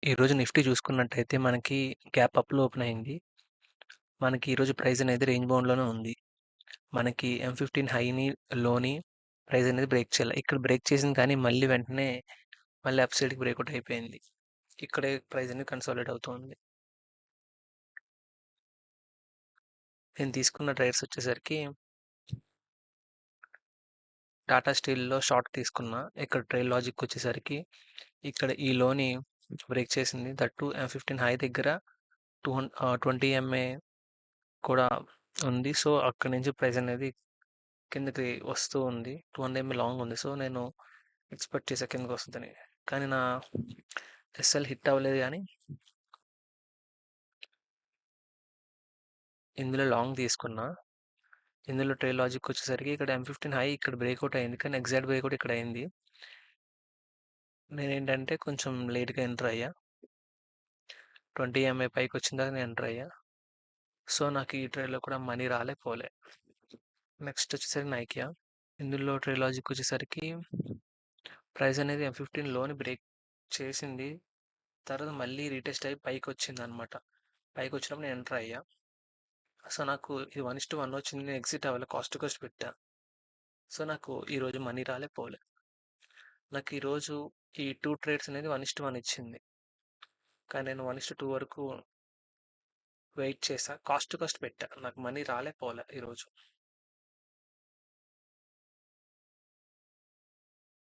ఈరోజు నిఫ్టీ చూసుకున్నట్టయితే మనకి గ్యాప్ అప్‌లో ఓపెన్ అయింది. మనకి ఈరోజు ప్రైస్ అనేది రేంజ్ బౌండ్‌లోనే ఉంది. మనకి M15 హైని, లోని ప్రైస్ అనేది బ్రేక్ చేయలే. ఇక్కడ బ్రేక్ చేసింది కానీ మళ్ళీ వెంటనే మళ్ళీ అప్ సైడ్‌కి బ్రేక్‌ఔట్ అయిపోయింది. ఇక్కడే ప్రైస్ అనేది కన్సాలిడేట్ అవుతుంది. నేను తీసుకున్న ట్రేడ్స్ వచ్చేసరికి టాటా స్టీల్‌లో షార్ట్ తీసుకున్నా. ఇక్కడ ట్రైల్ లాజిక్ వచ్చేసరికి ఇక్కడ ఈ లోని బ్రేక్ చేసింది. దట్ టూ M15 హై దగ్గర 20 ఎంఏ కూడా ఉంది. సో, అక్కడి నుంచి ప్రైస్ అనేది కిందకి వస్తూ ఉంది. 200 ఎంఏ లాంగ్ ఉంది. సో, నేను ఎక్స్‌పెక్ట్ చేశా కిందకొస్తదని. కానీ నా ఎస్ఎల్ హిట్ అవ్వలేదు గానీ, ఇందులో లాంగ్ తీసుకున్నా. ఇందులో ట్రైల్ లాజిక్ వచ్చేసరికి ఇక్కడ M15 హై ఇక్కడ బ్రేక్‌ఔట్ అయింది. కానీ ఎగ్జాక్ట్ బ్రేక్‌ఔట్ ఇక్కడ అయింది. నేనేంటంటే కొంచెం లేట్‌గా ఎంటర్ అయ్యా. 20 ఎంఏ పైకొచ్చిన తర్వాత నేను ఎంటర్ అయ్యా. సో, నాకు ఈ ట్రేడ్‌లో కూడా మనీ రాలే, పోలే. నెక్స్ట్ వచ్చేసరికి నైకియా. ఇందులో ట్రైల్ లాజిక్ వచ్చేసరికి ప్రైస్ అనేది M15 లోని బ్రేక్ చేసింది. తర్వాత మళ్ళీ రీటెస్ట్ అయ్యి పైకొచ్చిందనమాట. పైకొచ్చినప్పుడు నేను ఎంటర్ అయ్యా. సో, నాకు ఇది 1:1 వచ్చింది. నేను ఎగ్జిట్ అవ్వలే. కాస్ట్ టు కాస్ట్ పెట్టా. సో, నాకు ఈరోజు మనీ రాలే, పోలే. నాకు ఈరోజు ఈ 2 ట్రేడ్స్ అనేది 1:1 ఇచ్చింది. కానీ నేను 1:2 వరకు వెయిట్ చేశా. కాస్ట్ టు కాస్ట్ పెట్టా. నాకు మనీ రాలే, పోలే ఈరోజు.